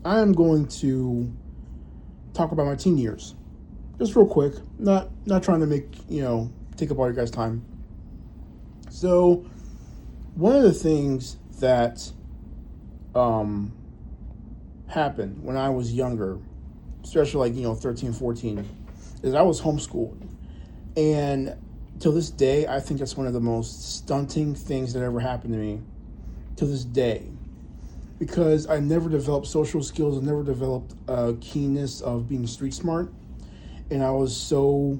I am going to talk about my teen years, just real quick. Not trying to make take up all your guys' time. So one of the things that um, happened when I was younger, especially like 13, 14, is I was homeschooled, and till this day, I think that's one of the most stunting things that ever happened to me. To this day, because I never developed social skills, I never developed a keenness of being street smart, and I was so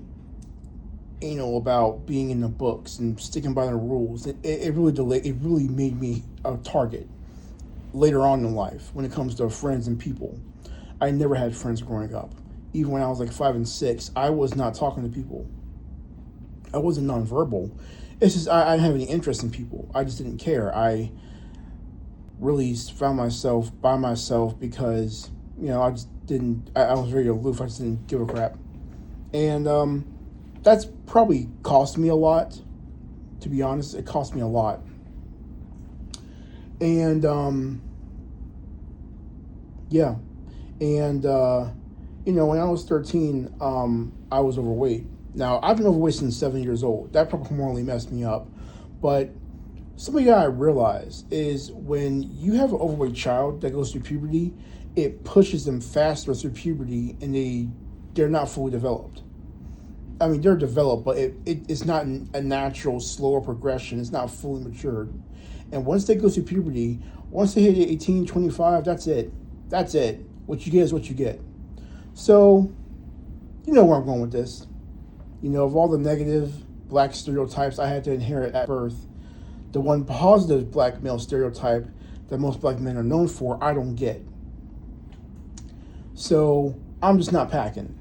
about being in the books and sticking by the rules. It really delayed. It really made me a target later on in life when it comes to friends and people. I never had friends growing up. Even when I was like 5 and 6, I was not talking to people. I wasn't nonverbal. It's just I didn't have any interest in people. I just didn't care. I really found myself by myself because I just didn't. I was very aloof. I just didn't give a crap, and that's probably cost me a lot. To be honest, it cost me a lot, and yeah, and when I was 13, I was overweight. Now I've been overweight since 7 years old. That probably morally messed me up, but something that I realize is when you have an overweight child that goes through puberty, it pushes them faster through puberty, and they're not fully developed. I mean, they're developed, but it's not a natural, slower progression. It's not fully matured. And once they go through puberty, once they hit 18, 25, that's it. That's it. What you get is what you get. So, you know where I'm going with this. Of all the negative black stereotypes I had to inherit at birth, the one positive black male stereotype that most black men are known for, I don't get. So I'm just not packing.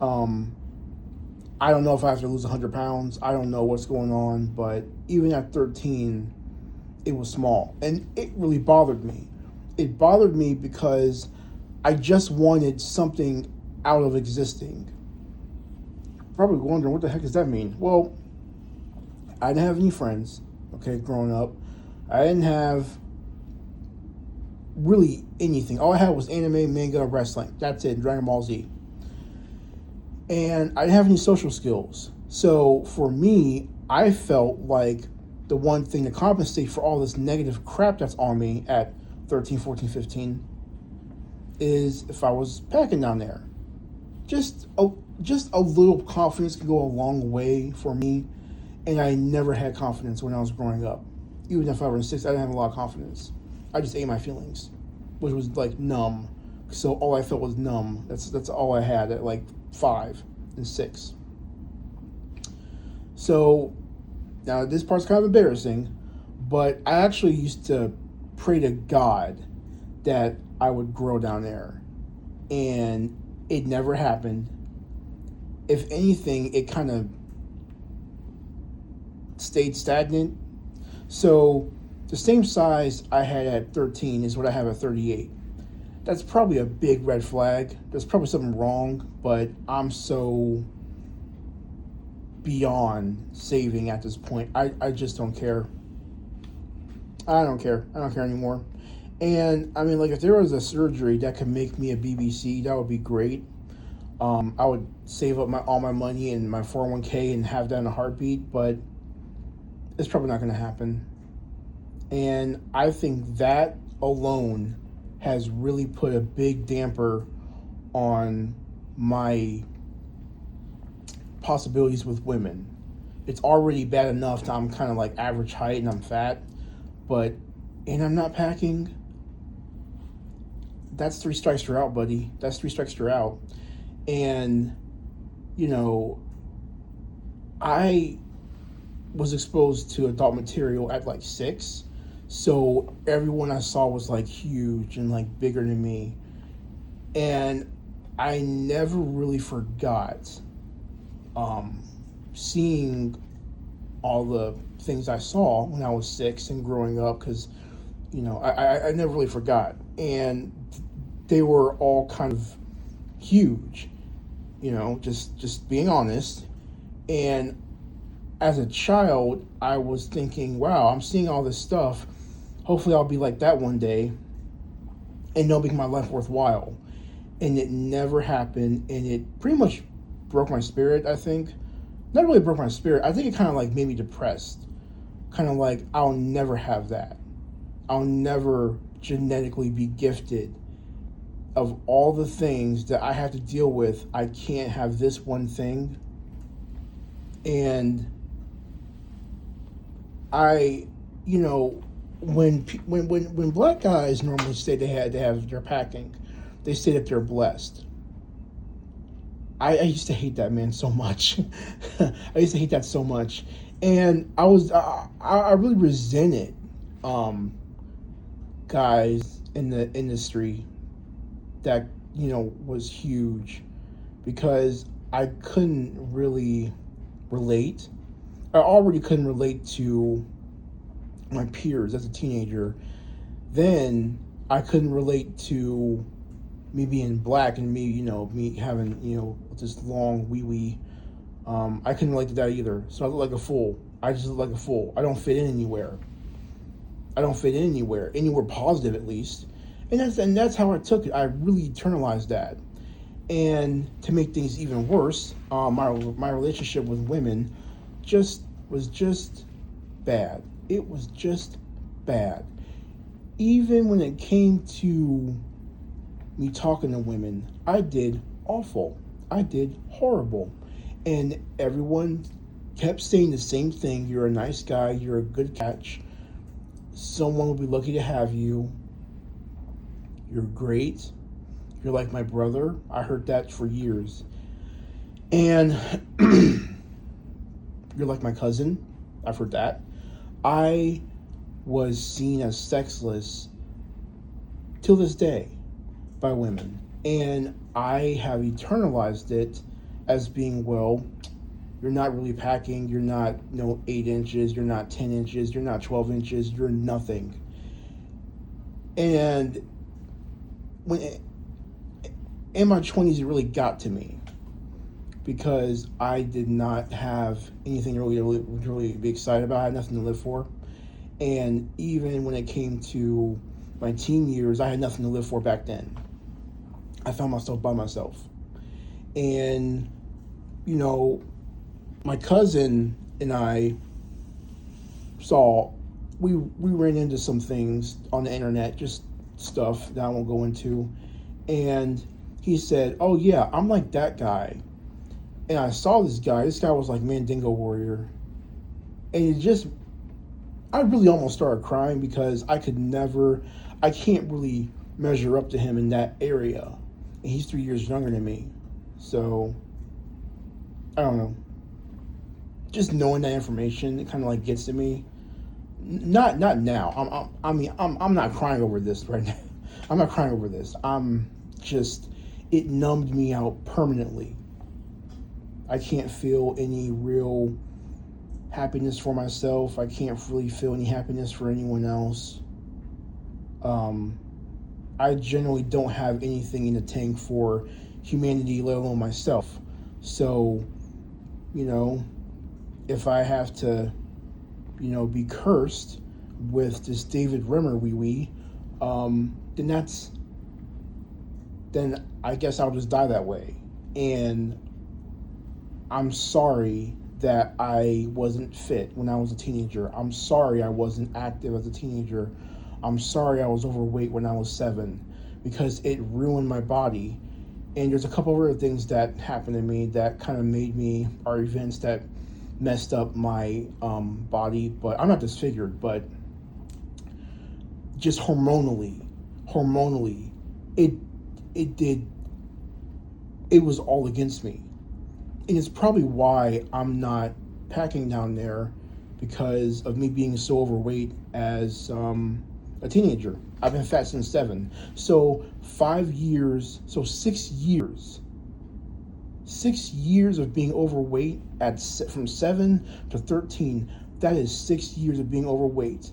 I don't know if I have to lose 100 pounds. I don't know what's going on, but even at 13, it was small. And it really bothered me. It bothered me because I just wanted something out of existing. Probably wondering, what the heck does that mean? Well, I didn't have any friends, okay, growing up. I didn't have really anything. All I had was anime, manga, wrestling. That's it, Dragon Ball Z. And I didn't have any social skills. So for me, I felt like the one thing to compensate for all this negative crap that's on me at 13, 14, 15 is if I was packing down there. Just a little confidence can go a long way for me, and I never had confidence when I was growing up. Even if I was 6, I didn't have a lot of confidence. I just ate my feelings, which was like numb. So all I felt was numb. That's all I had at like 5 and 6. So now this part's kind of embarrassing, but I actually used to pray to God that I would grow down there, and it never happened. If anything, it kind of stayed stagnant. So the same size I had at 13 is what I have at 38. That's probably a big red flag. There's probably something wrong, but I'm so beyond saving at this point. I just don't care. I don't care. I don't care anymore. And I mean, like, if there was a surgery that could make me a BBC, that would be great. I would save up all my money in my 401k and have that in a heartbeat, but it's probably not going to happen. And I think that alone has really put a big damper on my possibilities with women. It's already bad enough that I'm kind of like average height and I'm fat, and I'm not packing. That's 3 strikes you're out, buddy. That's 3 strikes you're out. And, I was exposed to adult material at like 6. So everyone I saw was like huge and like bigger than me. And I never really forgot seeing all the things I saw when I was 6 and growing up, because, I never really forgot. And they were all kind of huge, just being honest. And as a child, I was thinking, wow, I'm seeing all this stuff. Hopefully I'll be like that one day. and it'll make my life worthwhile. And it never happened, and it pretty much broke my spirit, I think. Not really broke my spirit. I think it kind of like made me depressed. Kind of like, I'll never have that. I'll never genetically be gifted. Of all the things that I have to deal with, I can't have this one thing. And I, you know, when black guys normally say they had to have their packing, they say that they're blessed. I used to hate that, man, so much. I used to hate that so much, and I really resented guys in the industry that was huge, because I couldn't really relate. I already couldn't relate to my peers as a teenager. Then I couldn't relate to me being black and me having, this long wee wee. I couldn't relate to that either. So I look like a fool. I just look like a fool. I don't fit in anywhere. I don't fit in anywhere positive at least. And that's how I took it. I really internalized that. And to make things even worse, my relationship with women was just bad. It was just bad. Even when it came to me talking to women, I did awful. I did horrible. And everyone kept saying the same thing. You're a nice guy. You're a good catch. Someone will be lucky to have you. You're great. You're like my brother. I heard that for years. And you're like my cousin. I've heard that. I was seen as sexless till this day by women. And I have internalized it as being, well, you're not really packing. You're not 8 inches. You're not 10 inches. You're not 12 inches. You're nothing. And in my 20s, it really got to me, because I did not have anything really be excited about. I had nothing to live for. And even when it came to my teen years, I had nothing to live for back then. I found myself by myself. And, my cousin and I we ran into some things on the internet, just stuff that I won't go into. And he said, oh yeah, I'm like that guy. And I saw this guy was like Mandingo Warrior. And I really almost started crying, because I can't really measure up to him in that area. And he's 3 years younger than me. So, I don't know. Just knowing that information, it kind of like gets to me. Not now. I'm not crying over this right now. I'm not crying over this. It numbed me out permanently. I can't feel any real happiness for myself. I can't really feel any happiness for anyone else. I generally don't have anything in the tank for humanity, let alone myself. So, if I have to, be cursed with this David Rimmer wee-wee, then I guess I'll just die that way. And I'm sorry that I wasn't fit when I was a teenager. I'm sorry I wasn't active as a teenager. I'm sorry I was overweight when I was 7, because it ruined my body. And there's a couple of other things that happened to me that kind of are events that messed up my body. But I'm not disfigured, but just hormonally, it was all against me. And it's probably why I'm not packing down there, because of me being so overweight as a teenager. I've been fat since 7. So 6 years. 6 years of being overweight from 7 to 13. That is 6 years of being overweight.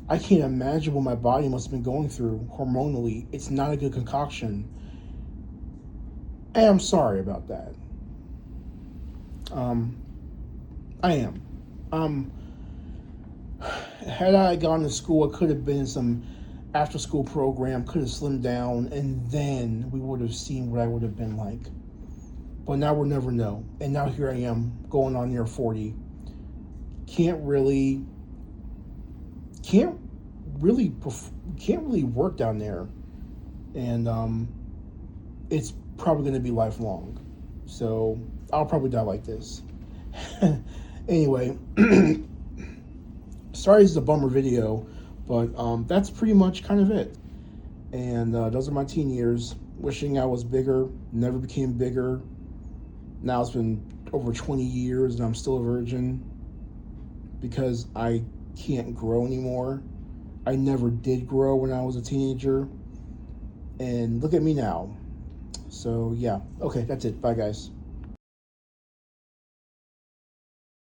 I can't imagine what my body must have been going through hormonally. It's not a good concoction. And I'm sorry about that. I am. Had I gone to school, I could have been in some after school program, could have slimmed down, and then we would have seen what I would have been like. But now we'll never know. And now here I am, going on near 40. Can't really, can't really, can't really work down there, and it's probably going to be lifelong. So I'll probably die like this. Anyway, sorry this is a bummer video, but that's pretty much kind of it. And those are my teen years. Wishing I was bigger, never became bigger. Now it's been over 20 years and I'm still a virgin because I can't grow anymore. I never did grow when I was a teenager. And look at me now. So yeah, okay, that's it. Bye guys.